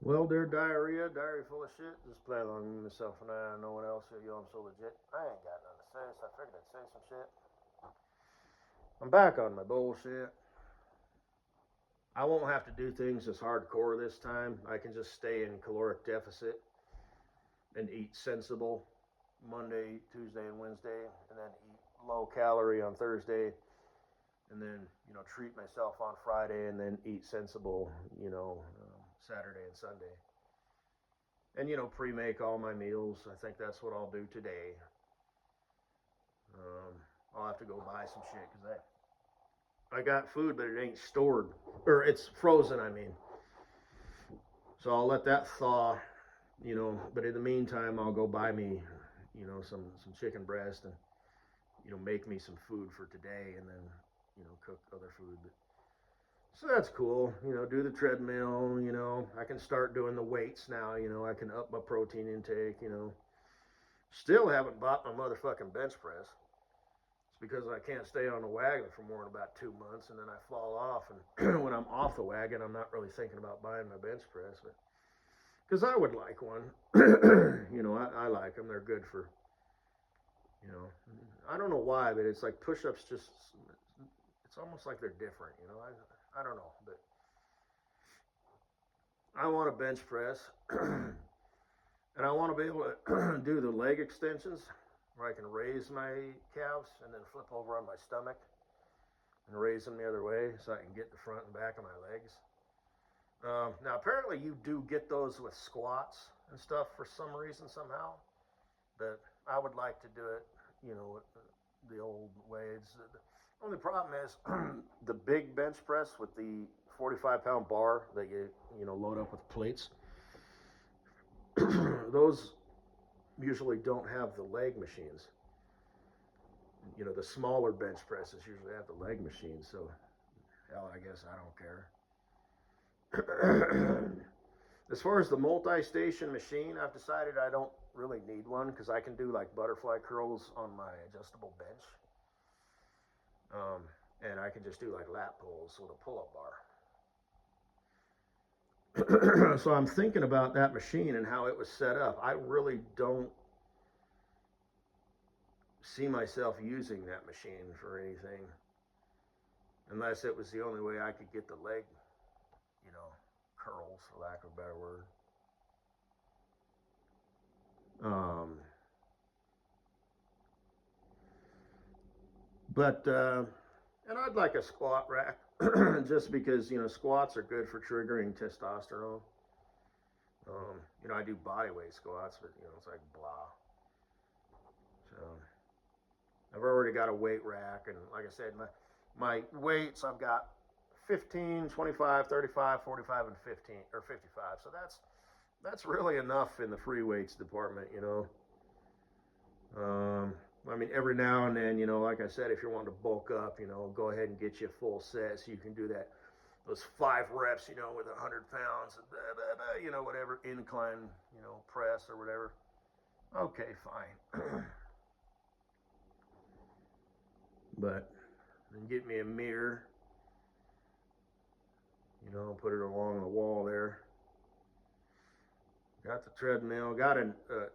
Well, dear diarrhea, diary full of shit. Just play along with myself and no one else. Yo, I'm so legit. I ain't got nothing to say, so I figured I'd say some shit. I'm back on my bullshit. I won't have to do things as hardcore this time. I can just stay in caloric deficit and eat sensible Monday, Tuesday, and Wednesday, and then eat low calorie on Thursday, and then treat myself on Friday, and then eat sensible, Saturday and Sunday. And pre-make all my meals. I think that's what I'll do today. I'll have to go buy some shit because I got food, but it ain't stored or it's frozen. I mean, so I'll let that thaw. But in the meantime, I'll go buy me, some chicken breast and make me some food for today, and then cook other food. But so that's cool. Do the treadmill. I can start doing the weights now. I can up my protein intake. Still haven't bought my motherfucking bench press. It's because I can't stay on the wagon for more than about 2 months, and then I fall off. And when I'm off the wagon, I'm not really thinking about buying my bench press, but because I would like one. I like them. They're good for, you know, I don't know why, but it's like push-ups. Just it's almost like they're different. I don't know, but I want a bench press, and I want to be able to do the leg extensions where I can raise my calves and then flip over on my stomach and raise them the other way so I can get the front and back of my legs. Now, apparently, you do get those with squats and stuff for some reason somehow, but I would like to do it, with the old way. The only problem is the big bench press with the 45-pound bar that you load up with plates. Those usually don't have the leg machines. The smaller bench presses usually have the leg machines. So, hell, I guess I don't care. As far as the multi-station machine, I've decided I don't really need one because I can do like butterfly curls on my adjustable bench, and I can just do like lat pulls with a pull-up bar. So I'm thinking about that machine and how it was set up. I really don't see myself using that machine for anything unless it was the only way I could get the leg, you know, curls, for lack of a better word. Um, but and I'd like a squat rack just because squats are good for triggering testosterone. I do body weight squats, but it's like blah. So I've already got a weight rack, and like I said, my weights I've got 15, 25, 35, 45, and 15 or 55. So that's really enough in the free weights department. I mean, every now and then, like I said, if you're wanting to bulk up, go ahead and get you a full set so you can do that. Those 5 reps, with 100 pounds, blah, blah, blah, whatever, incline, press or whatever. Okay, fine. But then get me a mirror, put it along the wall there. Got the treadmill.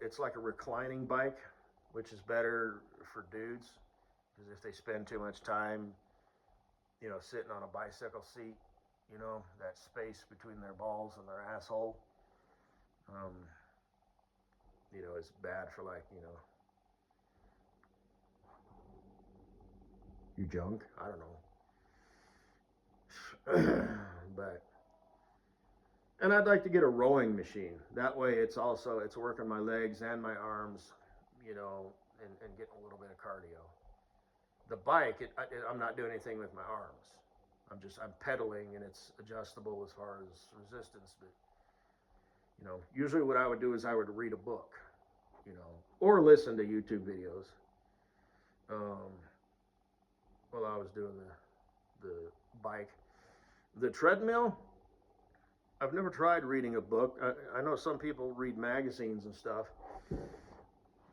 It's like a reclining bike, which is better for dudes because if they spend too much time, sitting on a bicycle seat, that space between their balls and their asshole, um, is bad for like, your junk. I don't know. But and I'd like to get a rowing machine. That way, it's working my legs and my arms, and getting a little bit of cardio. The bike, I'm not doing anything with my arms. I'm pedaling and it's adjustable as far as resistance. But usually what I would do is I would read a book, or listen to YouTube videos. Um, while I was doing the bike, the treadmill. I've never tried reading a book. I know some people read magazines and stuff,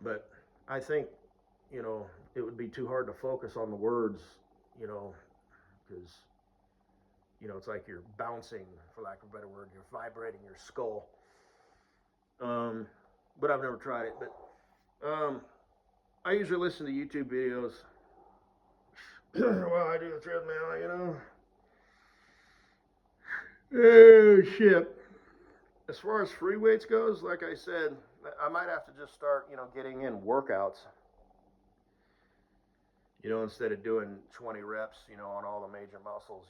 but I think it would be too hard to focus on the words, because it's like you're bouncing, for lack of a better word, you're vibrating your skull. But I've never tried it. But I usually listen to YouTube videos while I do the treadmill, Oh, shit. As far as free weights goes, like I said, I might have to just start, getting in workouts. Instead of doing 20 reps, on all the major muscles,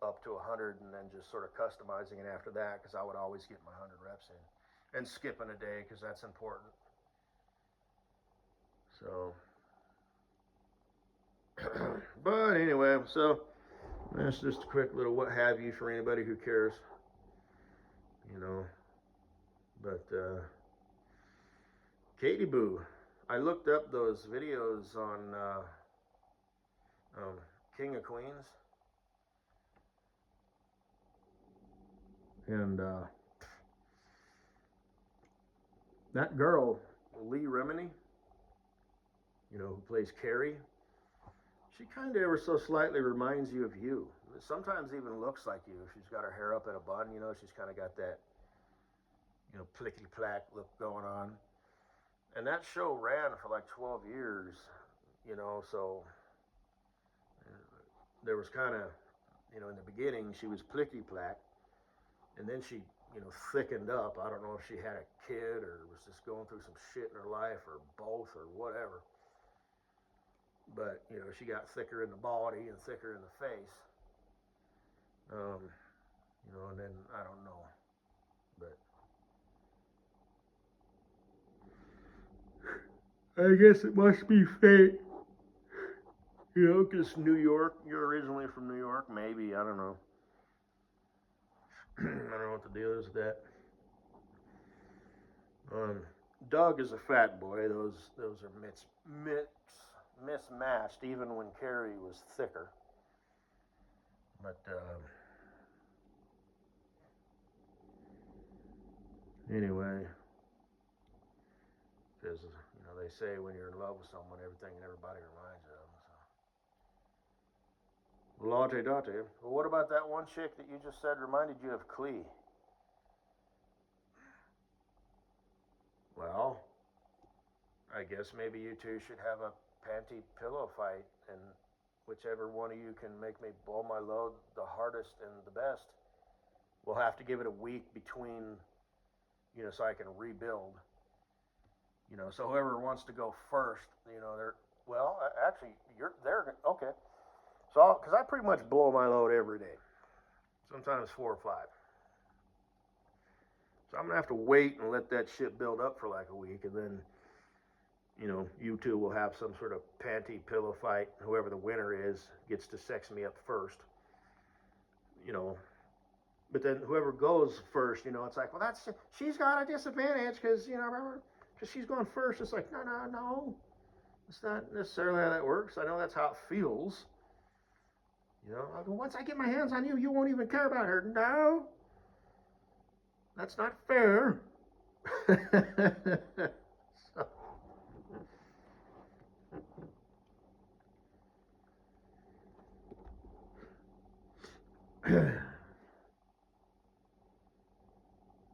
up to 100 and then just sort of customizing it after that, because I would always get my 100 reps in. And skipping a day, because that's important. So, but anyway, so that's just a quick little what have you for anybody who cares. But Katie Boo, I looked up those videos on King of Queens, and that girl, Lee Remini, who plays Carrie, she kind of ever so slightly reminds you of you. Sometimes even looks like you. She's got her hair up in a bun, she's kind of got that, plickety-plack look going on. And that show ran for like 12 years, so there was kind of, in the beginning, she was plickety-plack, and then she, thickened up. I don't know if she had a kid or was just going through some shit in her life or both or whatever. But, she got thicker in the body and thicker in the face. And then, I don't know. But I guess it must be fate. Because New York, you're originally from New York, maybe, I don't know. I don't know what the deal is with that. Doug is a fat boy. Those are mismatched, even when Carrie was thicker. But anyway, because they say when you're in love with someone, everything and everybody reminds you of them. So. Latte date. Well, what about that one chick that you just said reminded you of Clee? Well, I guess maybe you two should have a panty pillow fight, and whichever one of you can make me blow my load the hardest and the best, we'll have to give it a week between, so I can rebuild. So whoever wants to go first, they're okay. So, because I pretty much blow my load every day, sometimes 4 or 5. So I'm gonna have to wait and let that shit build up for like a week, and then, you two will have some sort of panty pillow fight. Whoever the winner is gets to sex me up first. But then whoever goes first, it's like, well, she's got a disadvantage because because she's going first. It's like, no, it's not necessarily how that works. I know that's how it feels. Once I get my hands on you, you won't even care about her. No, that's not fair. So.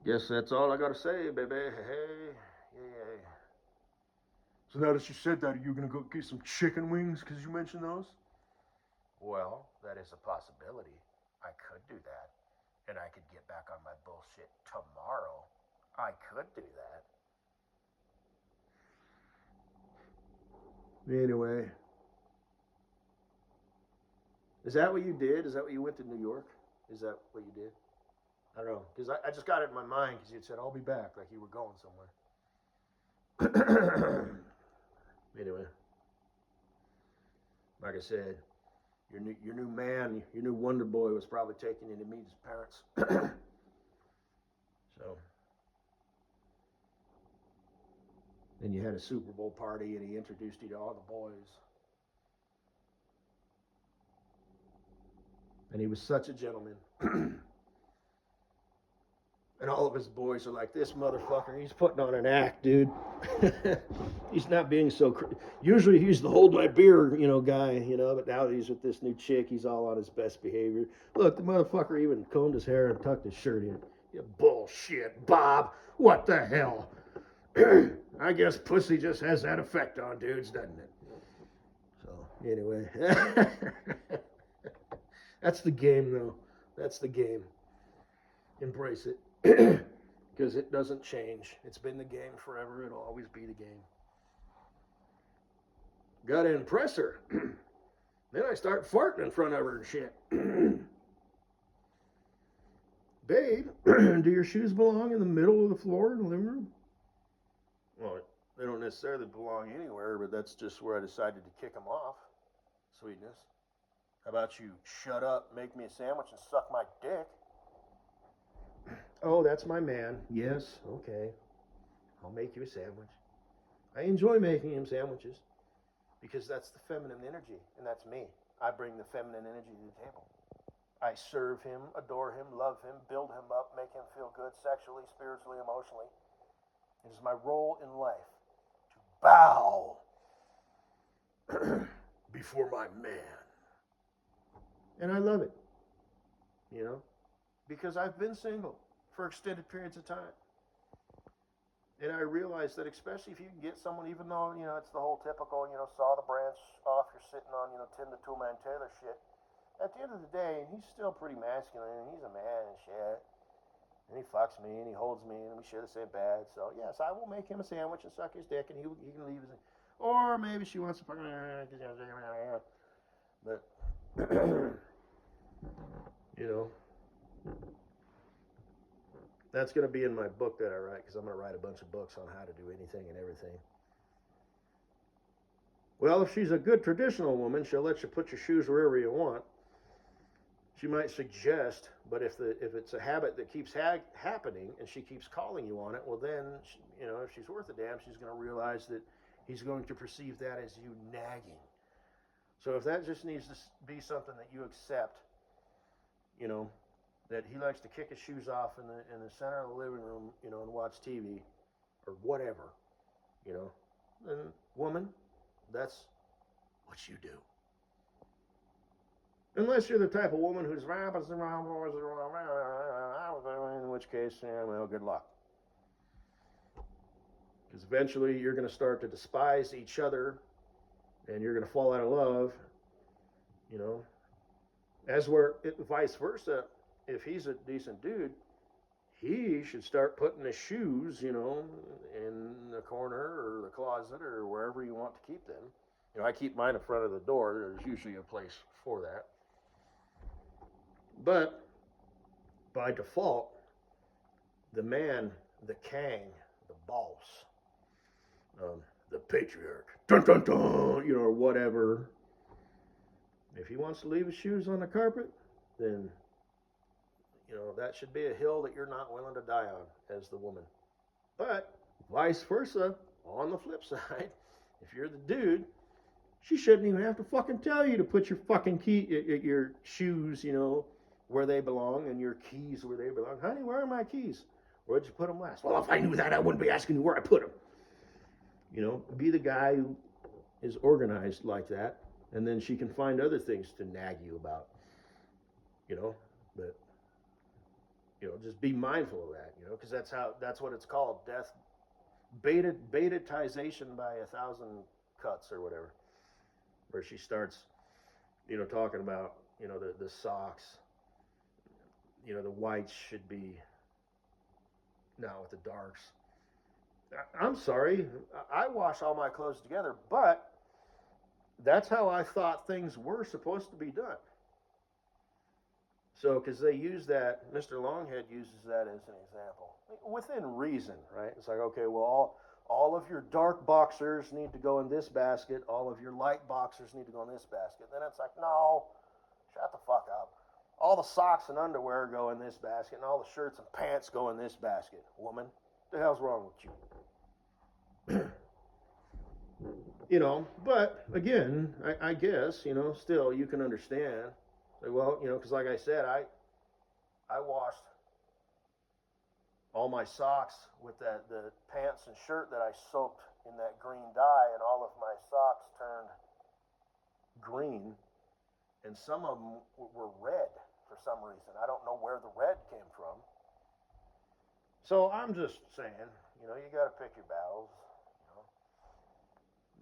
Guess that's all I gotta say, baby. Hey, yeah. So now that you said that, are you gonna go get some chicken wings because you mentioned those? Well, that is a possibility. I could do that. And I could get back on my bullshit tomorrow. I could do that. Anyway. Is that what you did? Is that what you went to New York? Is that what you did? I don't know. Because I just got it in my mind because you said, I'll be back. Like you were going somewhere. Anyway. Like I said, your new man, your new Wonder Boy was probably taking you to meet his parents. So. Then you had a Super Bowl party and he introduced you to all the boys. And he was such a gentleman. And all of his boys are like, this motherfucker, he's putting on an act, dude. He's not being so. Usually he's the hold my beer, guy, but now he's with this new chick. He's all on his best behavior. Look, the motherfucker even combed his hair and tucked his shirt in. You bullshit, Bob. What the hell? I guess pussy just has that effect on dudes, doesn't it? So, anyway. That's the game, though. That's the game. Embrace it. Because it doesn't change. It's been the game forever. It'll always be the game. Gotta impress her. Then I start farting in front of her and shit. Babe, do your shoes belong in the middle of the floor in the living room? Well, they don't necessarily belong anywhere, but that's just where I decided to kick them off. Sweetness. How about you shut up, make me a sandwich, and suck my dick? Oh, that's my man. Yes, okay. I'll make you a sandwich. I enjoy making him sandwiches because that's the feminine energy, and that's me. I bring the feminine energy to the table. I serve him, adore him, love him, build him up, make him feel good sexually, spiritually, emotionally. It is my role in life to bow before my man. And I love it, because I've been single for extended periods of time. And I realize that especially if you can get someone, even though, it's the whole typical, saw the branch off, you're sitting on, Tim the Toolman Taylor shit. At the end of the day, he's still pretty masculine, and he's a man and shit. And he fucks me, and he holds me, and we share the same bed. So, yes, I will make him a sandwich and suck his dick, and he can leave his... Or maybe she wants to... But, that's going to be in my book that I write, because I'm going to write a bunch of books on how to do anything and everything. Well, if she's a good traditional woman, she'll let you put your shoes wherever you want. She might suggest, but if it's a habit that keeps happening and she keeps calling you on it, well then, if she's worth a damn, she's going to realize that he's going to perceive that as you nagging. So if that just needs to be something that you accept, that he likes to kick his shoes off in the center of the living room, and watch TV or whatever, then woman, that's what you do. Unless you're the type of woman who's in which case, well, good luck. Because eventually you're going to start to despise each other and you're going to fall out of love, vice versa. If he's a decent dude, he should start putting his shoes, in the corner or the closet or wherever you want to keep them. I keep mine in front of the door. There's usually a place for that. But by default, the man, the king, the boss, the patriarch, dun dun dun, or whatever, if he wants to leave his shoes on the carpet, then, that should be a hill that you're not willing to die on as the woman. But vice versa, on the flip side, if you're the dude, she shouldn't even have to fucking tell you to put your fucking your shoes, where they belong, and your keys where they belong. Honey, where are my keys? Where'd you put them last? Well, if I knew that, I wouldn't be asking you where I put them. Be the guy who is organized like that, and then she can find other things to nag you about. But just be mindful of that, because that's what it's called, betatization by 1,000 cuts or whatever, where she starts, talking about, the socks, the whites should be now with the darks. I'm sorry, I wash all my clothes together, but that's how I thought things were supposed to be done. So, because they use that, Mr. Longhead uses that as an example. Within reason, right? It's like, okay, well, all of your dark boxers need to go in this basket, all of your light boxers need to go in this basket. Then it's like, no, shut the fuck up. All the socks and underwear go in this basket, and all the shirts and pants go in this basket. Woman, what the hell's wrong with you? But again, I guess, still you can understand. Well, because like I said, I washed all my socks with the pants and shirt that I soaked in that green dye, and all of my socks turned green, and some of them were red for some reason. I don't know where the red came from. So I'm just saying, you know, you got to pick your battles, you know.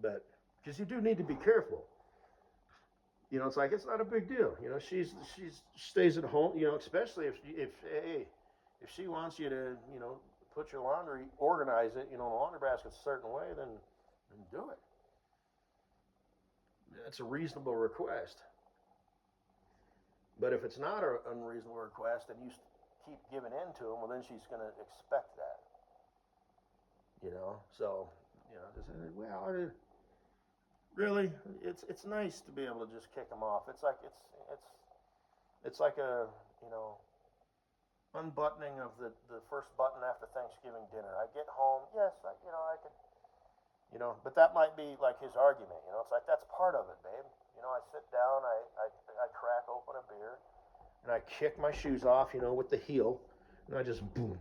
But because you do need to be careful. You know, it's like it's not a big deal. You know, she stays at home. You know, especially if she wants you to, you know, put your laundry, organize it, you know, in a laundry basket a certain way, then do it. It's a reasonable request. But if it's not an unreasonable request and you keep giving in to them, well, then she's going to expect that. You know, so, you know, just, well, really, it's nice to be able to just kick them off. It's like it's like a, you know, unbuttoning of the first button after Thanksgiving dinner. I get home, yes, I could, you know, but that might be like his argument. You know, it's like that's part of it, babe. You know, I sit down, I crack open a beer, and I kick my shoes off, you know, with the heel, and I just boom,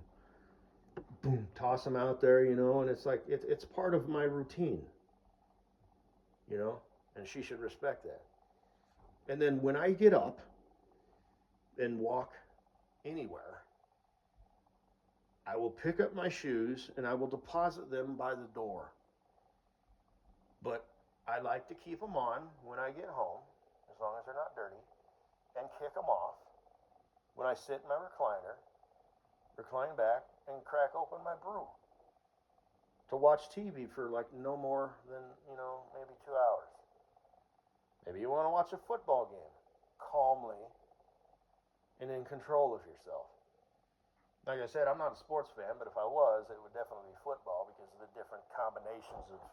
boom, toss them out there, you know, and it's like it's part of my routine. You know, and she should respect that. And then when I get up and walk anywhere, I will pick up my shoes and I will deposit them by the door. But I like to keep them on when I get home, as long as they're not dirty, and kick them off when I sit in my recliner, recline back, and crack open my brew. To watch TV for like no more than, you know, maybe 2 hours. Maybe you want to watch a football game calmly and in control of yourself. Like I said, I'm not a sports fan, but if I was, it would definitely be football because of the different combinations of,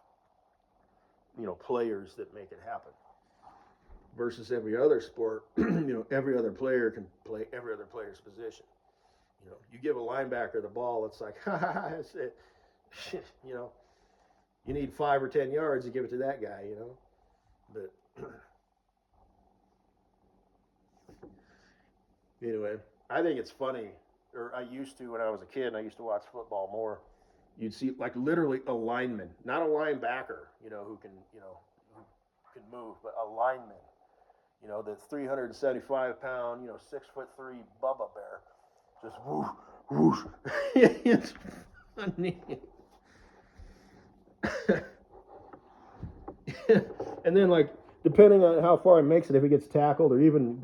you know, players that make it happen. Versus every other sport, you know, every other player can play every other player's position. You know, you give a linebacker the ball, it's like, that's it. You know, you need 5 or 10 yards to give it to that guy, you know. But anyway, I think it's funny, or I used to when I was a kid, and I used to watch football more. You'd see like literally a lineman, not a linebacker, you know, who can move, but a lineman, you know, that's 375-pound, you know, 6'3" Bubba Bear, just whoosh, whoosh. It's funny. And then, like, depending on how far he makes it, if he gets tackled or even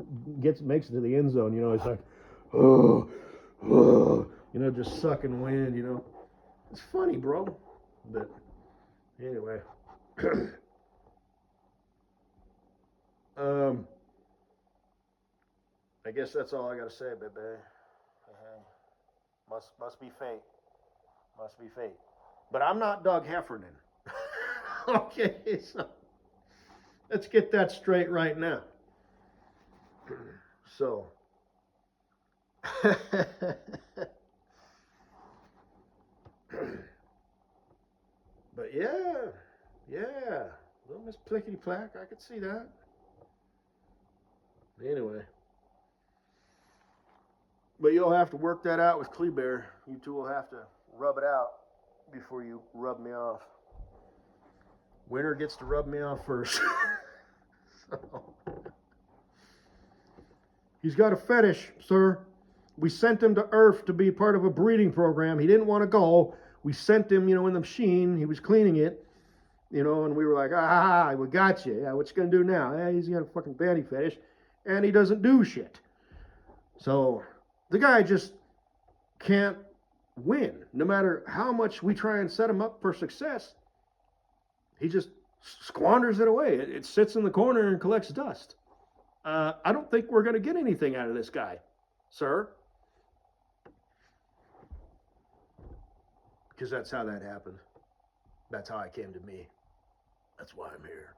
makes it to the end zone, you know, it's like, oh, you know, just sucking wind, you know. It's funny, bro. But anyway, I guess that's all I gotta say, baby. Must be fate. Must be fate. But I'm not Doug Heffernan. Okay, so let's get that straight right now. So, but yeah, little Miss Plickety Plack, I could see that. Anyway, but you'll have to work that out with Kleber. You two will have to rub it out before you rub me off. Winner gets to rub me off first. So. He's got a fetish, sir. We sent him to Earth to be part of a breeding program. He didn't want to go. We sent him, in the machine. He was cleaning it, and we were like, we got you. Yeah, what you going to do now? Yeah, he's got a fucking panty fetish, and he doesn't do shit. So the guy just can't win. No matter how much we try and set him up for success, he just squanders it away. It sits in the corner and collects dust. I don't think we're going to get anything out of this guy, sir. Because that's how that happened. That's how I came to me. That's why I'm here.